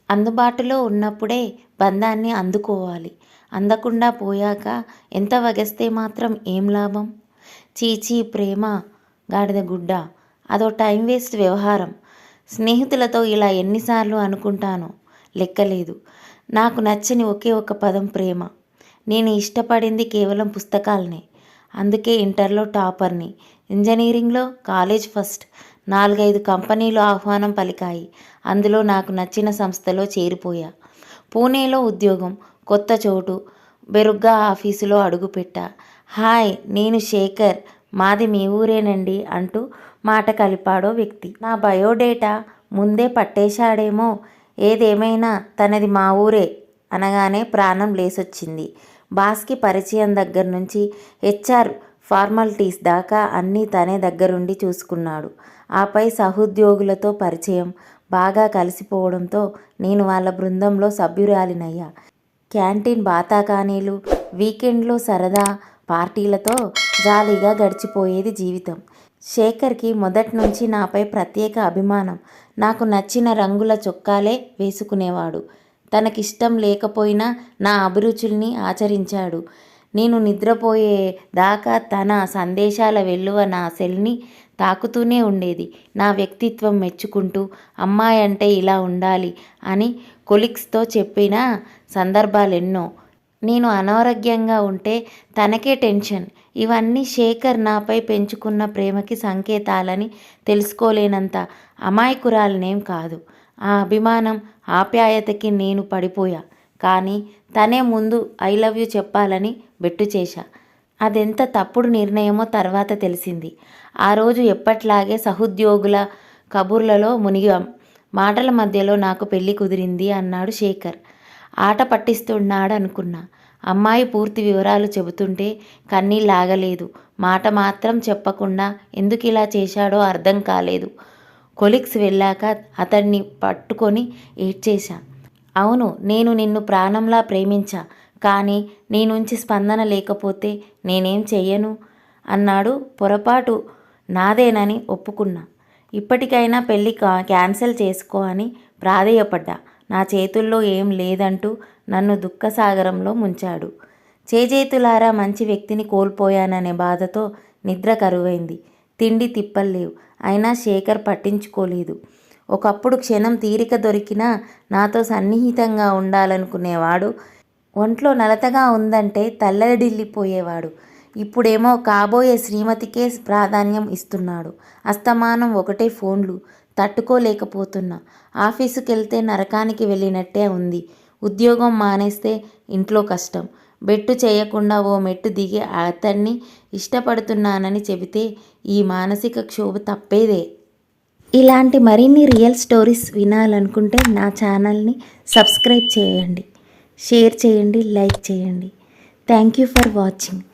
అందుబాటులో ఉన్నప్పుడే బంధాన్ని అందుకోవాలి. అందకుండా పోయాక ఎంత వగస్తే మాత్రం ఏం లాభం? చీచీ ప్రేమ గాడిద గుడ్డ, అదో టైం వేస్ట్ వ్యవహారం. స్నేహితులతో ఇలా ఎన్నిసార్లు అనుకుంటానో లెక్కలేదు. నాకు నచ్చని ఒకే ఒక పదం ప్రేమ. నేను ఇష్టపడింది కేవలం పుస్తకాలనే. అందుకే ఇంటర్లో టాపర్ని, ఇంజనీరింగ్లో కాలేజ్ ఫస్ట్, 4-5 కంపెనీలు ఆహ్వానం పలికాయి. అందులో నాకు నచ్చిన సంస్థలో చేరిపోయా. పూణేలో ఉద్యోగం, కొత్త చోటు, బెరుగ్గా ఆఫీసులో అడుగుపెట్టా. హాయ్, నేను శేఖర్, మాది మీ ఊరేనండి అంటూ మాట కలిపాడో వ్యక్తి. నా బయోడేటా ముందే పట్టేశాడేమో. ఏదేమైనా తనది మా ఊరే అనగానే ప్రాణం లేసొచ్చింది. బాస్కి పరిచయం దగ్గర నుంచి హెచ్ఆర్ ఫార్మాలిటీస్ దాకా అన్నీ తనే దగ్గరుండి చూసుకున్నాడు. ఆపై సహోద్యోగులతో పరిచయం, బాగా కలిసిపోవడంతో నేను వాళ్ళ బృందంలో సభ్యురాలినయ్యా. క్యాంటీన్ బాతాకానీలు, వీకెండ్లో సరదా పార్టీలతో జాలీగా గడిచిపోయేది జీవితం. శేఖర్కి మొదట్నుంచి నాపై ప్రత్యేక అభిమానం. నాకు నచ్చిన రంగుల చొక్కాలే వేసుకునేవాడు. తనకిష్టం లేకపోయినా నా అభిరుచుల్ని ఆచరించాడు. నేను నిద్రపోయే దాకా తన సందేశాల వెల్లువ నా సెల్ని తాకుతూనే ఉండేది. నా వ్యక్తిత్వం మెచ్చుకుంటూ అమ్మాయంటే ఇలా ఉండాలి అని కొలీగ్స్తో చెప్పిన సందర్భాలెన్నో. నేను అనారోగ్యంగా ఉంటే తనకే టెన్షన్. ఇవన్నీ శేఖర్ నాపై పెంచుకున్న ప్రేమకి సంకేతాలని తెలుసుకోలేనంత అమాయకురాలనేం కాదు. ఆ అభిమానం, ఆప్యాయతకి నేను పడిపోయా. కానీ తనే ముందు ఐ లవ్ యూ చెప్పాలని బెట్టు చేశా. అదెంత తప్పుడు నిర్ణయమో తర్వాత తెలిసింది. ఆ రోజు ఎప్పట్లాగే సహోద్యోగుల కబుర్లలో మునిగాం. మాటల మధ్యలో నాకు పెళ్లి కుదిరింది అన్నాడు శేఖర్. ఆట పట్టిస్తున్నాడనుకున్నా. అమ్మాయి పూర్తి వివరాలు చెబుతుంటే కన్నీళ్ళాగలేదు. మాట మాత్రం చెప్పకుండా ఎందుకిలా చేశాడో అర్థం కాలేదు. కొలీగ్స్ వెళ్ళాక అతన్ని పట్టుకొని ఏడ్చేశా. అవును, నేను నిన్ను ప్రాణంలా ప్రేమించా. కానీ నీ నుంచి స్పందన లేకపోతే నేనేం చెయ్యను అన్నాడు. పొరపాటు నాదేనని ఒప్పుకున్నా. ఇప్పటికైనా పెళ్ళి క్యాన్సిల్ చేసుకో అని ప్రాధేయపడ్డా. నా చేతుల్లో ఏం లేదంటూ నన్ను దుఃఖసాగరంలో ముంచాడు. చేజేతులారా మంచి వ్యక్తిని కోల్పోయాననే బాధతో నిద్ర కరువైంది. తిండి తిప్పల్లేవు. అయినా శేఖర్ పట్టించుకోలేదు. ఒకప్పుడు క్షణం తీరిక దొరికినా నాతో సన్నిహితంగా ఉండాలనుకునేవాడు. ఒంట్లో నలతగా ఉందంటే తల్లడిల్లిపోయేవాడు. ఇప్పుడేమో కాబోయే శ్రీమతికే ప్రాధాన్యం ఇస్తున్నాడు. అస్తమానం ఒకటే ఫోన్లు. తట్టుకోలేకపోతున్నా. ఆఫీసుకెళ్తే నరకానికి వెళ్ళినట్టే ఉంది. ఉద్యోగం మానేస్తే ఇంట్లో కష్టం. బెట్టు చేయకుండా ఓ మెట్టు దిగి అతన్ని ఇష్టపడుతున్నానని చెబితే ఈ మానసిక క్షోభ తప్పేదే. ఇలాంటి మరిన్ని రియల్ స్టోరీస్ వినాలనుకుంటే నా ఛానల్ని సబ్స్క్రైబ్ చేయండి, షేర్ చేయండి, లైక్ చేయండి. Thank you for watching.